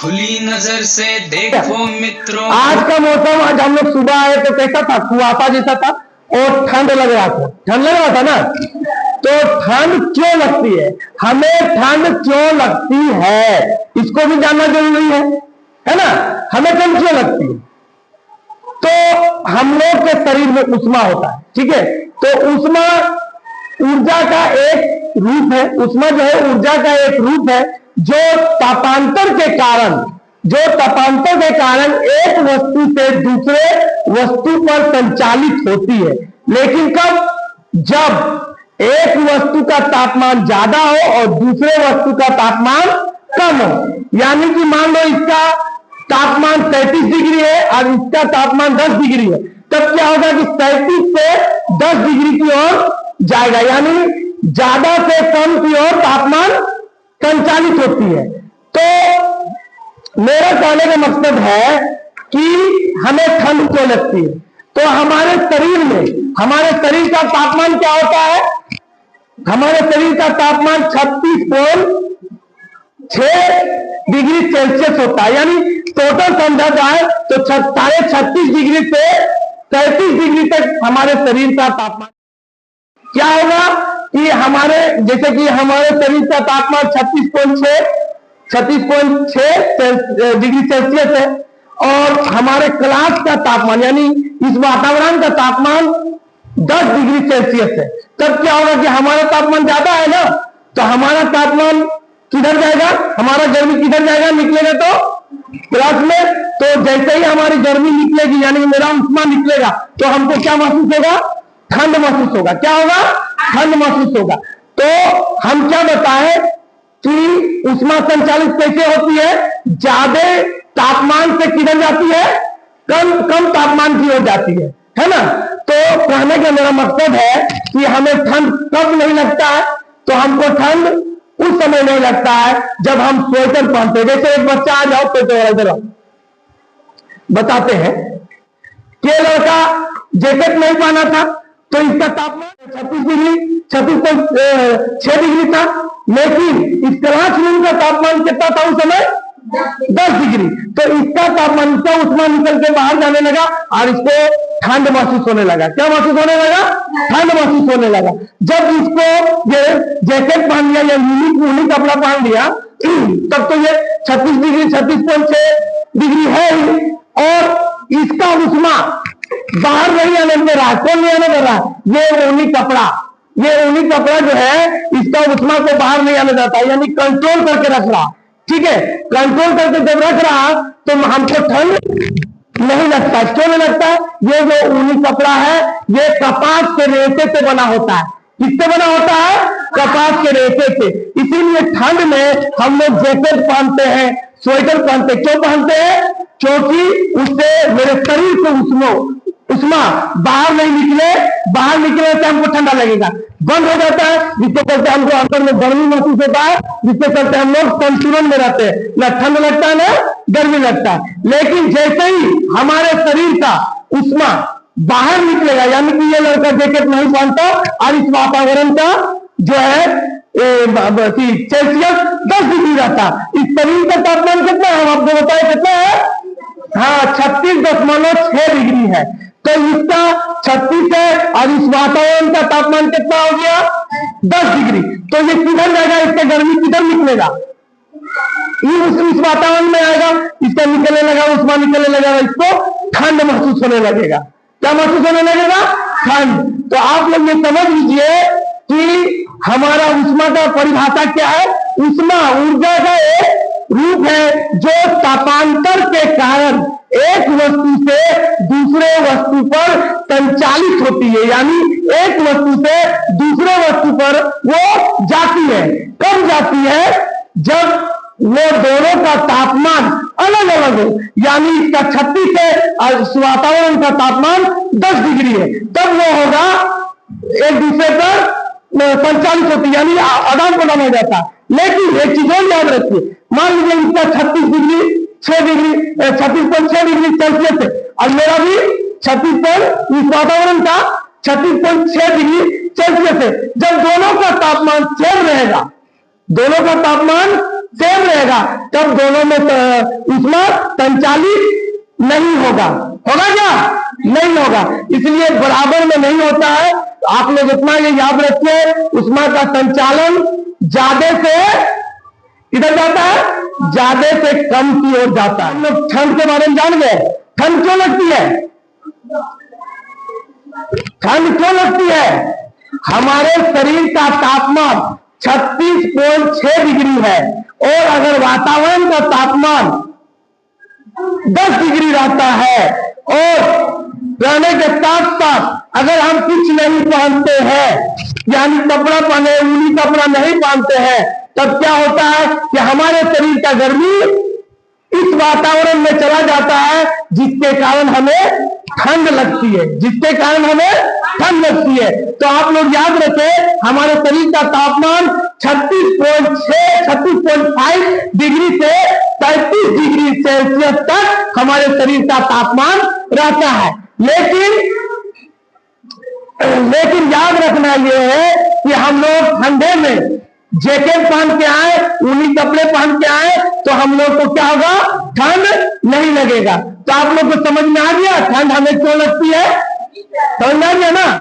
खुली नजर से देखो मित्रों। आज का मौसम, आज हम लोग सुबह आए तो कैसा था, कुआसा जैसा था और ठंड लग रहा था। ठंड लग रहा था ना, तो ठंड क्यों लगती है, हमें ठंड क्यों लगती है, इसको भी जानना जरूरी है ना। हमें ठंड क्यों लगती है, तो हम लोग के शरीर में उष्मा होता है, ठीक है। तो उष्मा ऊर्जा का एक रूप है, उष्मा जो है ऊर्जा का एक रूप है जो तापांतर के कारण एक वस्तु से दूसरे वस्तु पर संचालित होती है। लेकिन कब, जब एक वस्तु का तापमान ज्यादा हो और दूसरे वस्तु का तापमान कम हो। यानी कि मान लो इसका तापमान 33 डिग्री है और इसका तापमान 10 डिग्री है, तब क्या होगा कि 37 से 10 डिग्री की ओर जाएगा, यानी ज्यादा से कम की ओर तापमान संचालित होती है। तो मेरा कहने का मकसद है कि हमें ठंड क्यों लगती है। तो हमारे शरीर में, हमारे शरीर का तापमान क्या होता है, हमारे शरीर का तापमान 36.6 डिग्री सेल्सियस होता है। यानी टोटल समझा जाए तो 36.5 डिग्री से 33 डिग्री तक हमारे शरीर का तापमान क्या होगा कि हमारे, जैसे कि हमारे शरीर का तापमान 36.6 डिग्री सेल्सियस है और हमारे क्लास का तापमान यानी इस वातावरण का तापमान 10 डिग्री सेल्सियस है। तब क्या होगा कि हमारा तापमान ज्यादा है ना, तो हमारा तापमान किधर जाएगा, हमारा गर्मी किधर जाएगा, निकलेगा तो क्लास में। तो जैसे ही हमारी गर्मी निकलेगी यानी मेरा उष्मा निकलेगा तो हमको क्या महसूस होगा, ठंड महसूस होगा। क्या होगा, ठंड महसूस होगा। तो हम क्या बताएं कि उष्मा संचालित कैसे होती है, ज्यादा तापमान से किधर जाती है, कम तापमान की ओर जाती है ना। तो कहने का मेरा मकसद है कि हमें ठंड कब नहीं लगता है, तो हमको ठंड उस समय नहीं लगता है जब हम स्वेटर पहनते हैं। जैसे एक बच्चा आ जाओ तो बताते हैं कि लड़का जैकेट नहीं पहना था तो इसका तापमान 36.6 डिग्री था, लेकिन इस क्लासरूम का तापमान कितना था उस समय, 10 डिग्री। तो इसका तापमान, इसका उष्मा निकल के बाहर जाने लगा और इसको ठंड महसूस होने लगा। क्या महसूस होने लगा, ठंड महसूस होने लगा। जब इसको ये जैकेट पहन लिया या ऊनी कपड़ा पहन लिया तब तो ये 36 डिग्री 36.6 डिग्री है ही, और इसका उष्मा बाहर नहीं आने दे रहा है। कौन नहीं आने दे रहा है, ये ऊनी कपड़ा जो है इसका उष्मा को बाहर नहीं आने देता, यानी कंट्रोल करके रख रहा, ठीक है। कंट्रोल करके जब रख रहा तो हमको ठंड नहीं लगता। क्यों नहीं लगता, ये जो ऊनी कपड़ा है ये कपास के रेशे से बना होता है। किससे बना होता है, कपास के रेशे से। इसीलिए ठंड में हम लोग जैकेट पहनते हैं, स्वेटर पहनते। क्यों पहनते हैं, क्योंकि उससे मेरे शरीर से उष्मा बाहर नहीं निकले, बाहर निकले तो हमको ठंडा लगेगा, बंद हो जाता है, जिसके चलते हमको अंदर में गर्मी महसूस होता है, जिसके चलते हम लोग संतुलन में रहते हैं, ना ठंड लगता है ना गर्मी लगता है। लेकिन जैसे ही हमारे शरीर का उष्मा बाहर निकलेगा, यानी कि ये लड़का जैकेट नहीं पहनता और इस वातावरण का जो है सेल्सियस 10 डिग्री रहता, इस शरीर का तापमान कितना है, हम आपको बताए कितना है, हाँ 36.6 डिग्री है। तो इसका 36 है और इस वातावरण का तापमान कितना हो गया, 10 डिग्री। तो ये किधर जाएगा, इसका गर्मी किधर निकलेगा, इस वातावरण में आएगा, इसका निकलने लगा, उष्मा निकलने लगेगा, इसको ठंड महसूस होने लगेगा। क्या महसूस होने लगेगा, ठंड। तो आप लोग ये समझ लीजिए कि हमारा उष्मा का परिभाषा क्या है, उष्मा ऊर्जा का एक रूप है जो तापांतर के कारण एक वस्तु से दूसरे वस्तु पर संचालित होती है, यानी एक वस्तु से दूसरे वस्तु पर वो जाती है। कब जाती है, जब वो दोनों का तापमान अलग अलग हो, यानी इसका 36 है और वातावरण का तापमान 10 डिग्री है, तब वो होगा एक दूसरे पर संचालित होती है, यानी आदान प्रदान हो जाता है। लेकिन एक चीज और याद रखिए, मान लीजिए इसका 36.6 डिग्री सेल्सियस है और मेरा भी 36 इस वातावरण का 36.6 डिग्री सेल्सियस है। जब दोनों का तापमान सेम रहेगा, दोनों का तापमान सेम रहेगा, तब दोनों में ऊष्मा संचालित नहीं होगा। होगा क्या? नहीं होगा। इसलिए बराबर में नहीं होता है। आप लोग इतना ये याद रखिए, ऊष्मा का संचालन ज्यादा से इधर जाता है, ज्यादा से कम की ओर जाता है। हम लोग ठंड के बारे में जान गए। ठंड क्यों लगती है? ठंड क्यों लगती है? हमारे शरीर का तापमान 36.6 डिग्री है, और अगर वातावरण का तापमान 10 डिग्री रहता है, और रहने के साथ साथ अगर हम कुछ नहीं पहनते हैं, यानी कपड़ा पहने, ऊनी कपड़ा नहीं पहनते हैं, तब क्या होता है कि हमारे शरीर का गर्मी इस वातावरण में चला जाता है, जिसके कारण हमें ठंड लगती है, जिसके कारण हमें ठंड लगती है। तो आप लोग याद रखें, हमारे शरीर का तापमान 36.5 डिग्री से 35 डिग्री सेल्सियस तक हमारे शरीर का तापमान रहता है। लेकिन याद रखना यह है कि हम लोग ठंडे में जैकेट पहन के आए, ऊनी कपड़े पहन के आए, तो हम लोग को क्या होगा? ठंड नहीं लगेगा। तो आप लोग को समझ में आ गया ठंड हमें क्यों लगती है? समझ में आ गया ना?